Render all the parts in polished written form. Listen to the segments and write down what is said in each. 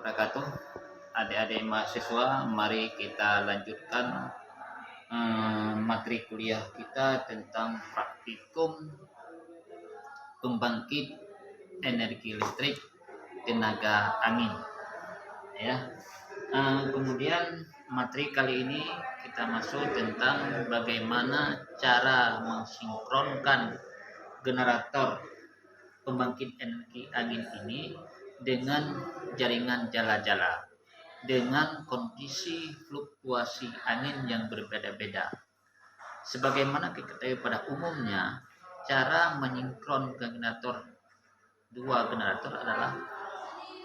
wabarakatuh. Adik-adik mahasiswa, mari kita lanjutkan materi kuliah kita tentang praktikum pembangkit energi listrik tenaga angin. Ya. Kemudian materi kali ini kita masuk tentang bagaimana cara mensinkronkan generator pembangkit energi angin ini dengan jaringan jala-jala dengan kondisi fluktuasi angin yang berbeda-beda. Sebagaimana kita ketahui pada umumnya, cara mensinkronkan dua generator adalah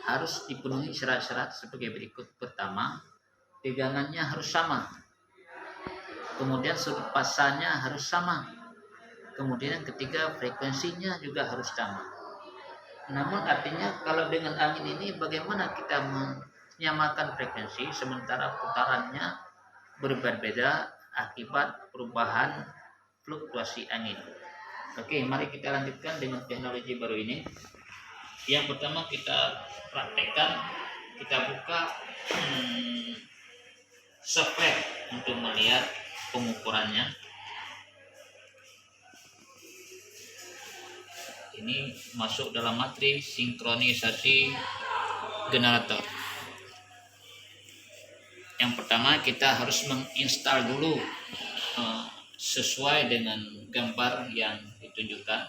harus dipenuhi syarat-syarat sebagai berikut. Pertama, tegangannya harus sama. Kemudian sudut pasangnya harus sama. Kemudian yang ketiga, frekuensinya juga harus sama. Namun artinya kalau dengan angin ini bagaimana kita menyamakan frekuensi sementara putarannya berbeda akibat perubahan fluktuasi angin. Oke, mari kita lanjutkan dengan teknologi baru ini. Yang pertama kita praktekkan, kita buka software untuk melihat pengukurannya. Ini masuk dalam materi sinkronisasi generator. Yang pertama kita harus menginstal dulu sesuai dengan gambar yang ditunjukkan.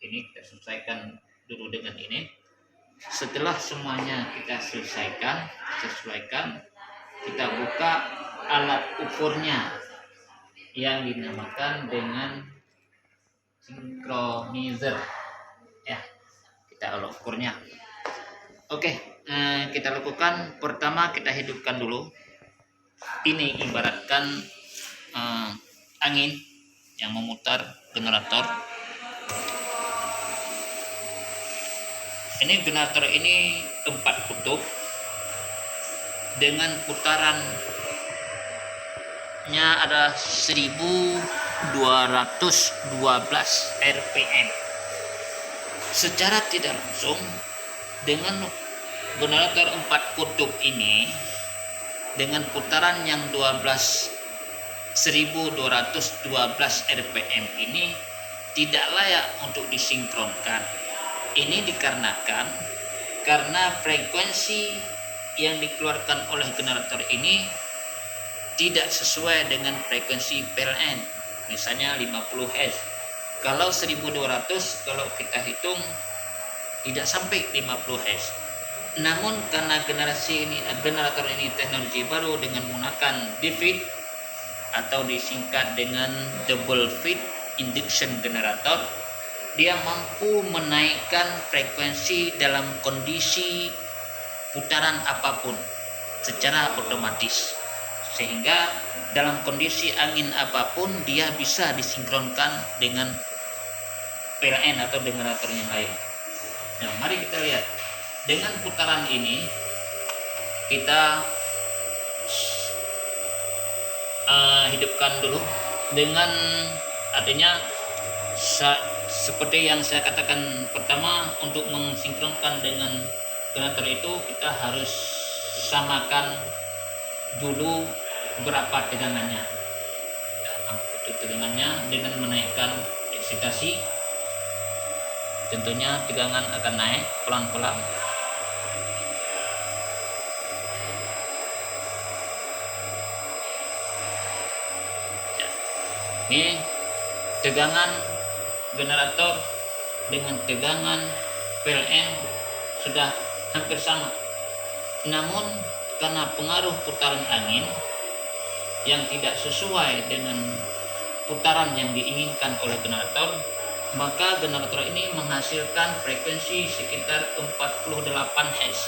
Ini kita selesaikan dulu dengan ini. Setelah semuanya kita sesuaikan, kita buka alat ukurnya yang dinamakan dengan synchromizer. Ya, kita ukurnya. Oke, kita lakukan. Pertama kita hidupkan dulu. Ini ibaratkan angin yang memutar generator. Ini generator ini 4 kutub dengan putarannya ada 1212 RPM. Secara tidak langsung dengan generator 4 kutub ini dengan putaran yang 1212 RPM ini tidak layak untuk disinkronkan. Ini dikarenakan karena frekuensi yang dikeluarkan oleh generator ini tidak sesuai dengan frekuensi PLN, misalnya 50 Hz. Kalau 1200 kalau kita hitung tidak sampai 50 Hz. Namun karena generator ini teknologi baru dengan menggunakan DFID atau disingkat dengan double feed induction generator, dia mampu menaikkan frekuensi dalam kondisi putaran apapun secara otomatis, sehingga dalam kondisi angin apapun dia bisa disinkronkan dengan PLN atau generator yang lain. Nah, mari kita lihat. Dengan putaran ini kita hidupkan dulu dengan artinya seperti yang saya katakan pertama, untuk mensinkronkan dengan generator itu kita harus samakan dulu berapa tegangannya. Amplitude tegangannya dengan menaikkan eksitasi, tentunya tegangan akan naik pelan-pelan. Ini tegangan generator dengan tegangan PLN sudah hampir sama. Namun karena pengaruh putaran angin yang tidak sesuai dengan putaran yang diinginkan oleh generator, maka generator ini menghasilkan frekuensi sekitar 48 Hz.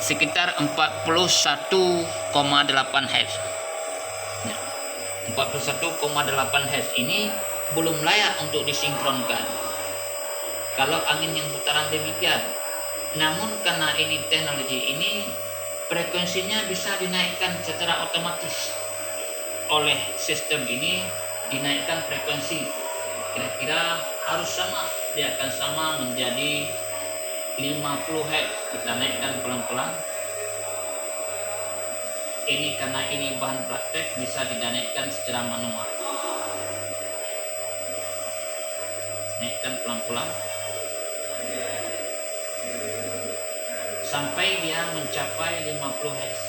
Sekitar 41,8 Hz. 41,8 Hz ini belum layak untuk disinkronkan kalau angin yang putaran demikian. Namun karena ini teknologi ini frekuensinya bisa dinaikkan secara otomatis oleh sistem ini, dinaikkan frekuensi kira-kira harus sama dia akan sama menjadi 50 Hz. Kita naikkan pelan-pelan. Ini karena ini bahan praktek bisa dinaikkan secara manual. Naikkan pelan-pelan sampai dia mencapai 50 Hz.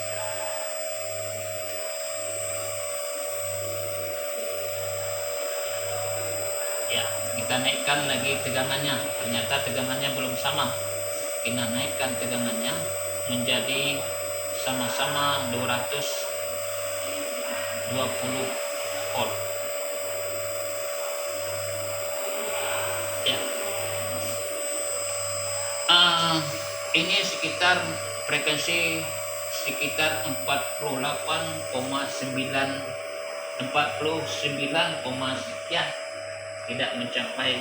Ya, kita naikkan lagi tegangannya. Ternyata tegangannya belum sama. Kita naikkan tegangannya menjadi sama-sama 220 volt. Ya. Ini sekitar frekuensi sekitar 49, sekian, tidak mencapai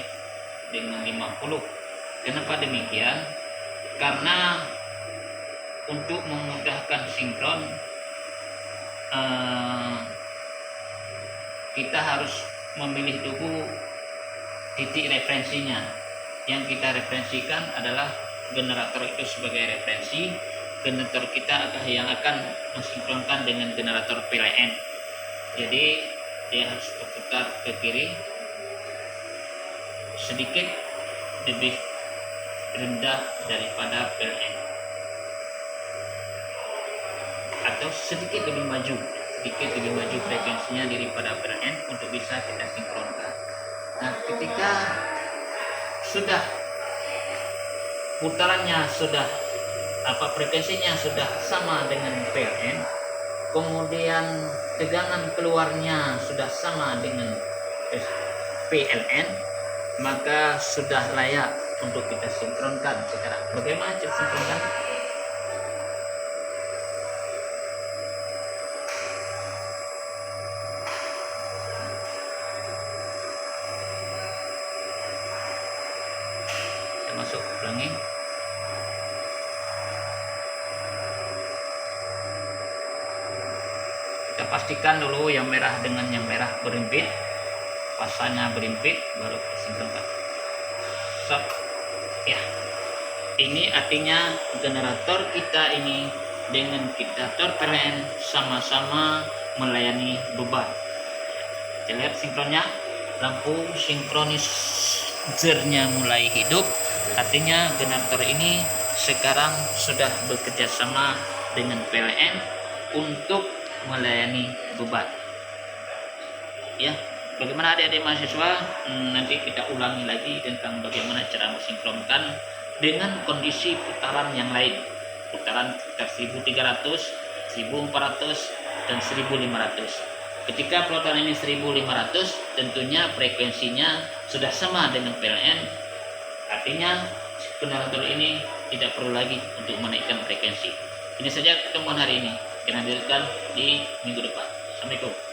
dengan 50. Kenapa demikian? Karena untuk memudahkan sinkron kita harus memilih dulu titik referensinya. Yang kita referensikan adalah generator itu sebagai referensi. Generator kita yang akan mensinkronkan dengan generator PLN. Jadi dia harus berputar ke kiri sedikit lebih rendah daripada PLN, atau sedikit lebih maju frekuensinya daripada PLN untuk bisa kita sinkronkan. Nah, ketika sudah putarannya frekuensinya sudah sama dengan PLN, kemudian tegangan keluarnya sudah sama dengan PLN, maka sudah layak untuk kita sinkronkan sekarang. Bagaimana cara sinkronkan? Kita masuk ulangi. Kita pastikan dulu yang merah dengan yang merah berimpit, pasanya berimpit, baru sinkronkan. Ya, ini artinya generator kita ini dengan generator PLN sama-sama melayani beban. Kita lihat sinkronnya, lampu sinkronisirnya mulai hidup, artinya generator ini sekarang sudah bekerja sama dengan PLN untuk melayani beban. Ya, bagaimana adik-adik mahasiswa, nanti kita ulangi lagi tentang bagaimana cara mensinkronkan dengan kondisi putaran yang lain, putaran sekitar 1300, 1400 dan 1500. Ketika putaran ini 1500, tentunya frekuensinya sudah sama dengan PLN, artinya generator ini tidak perlu lagi untuk menaikkan frekuensi. Ini saja pertemuan hari ini. Kita lanjutkan di minggu depan. Assalamualaikum.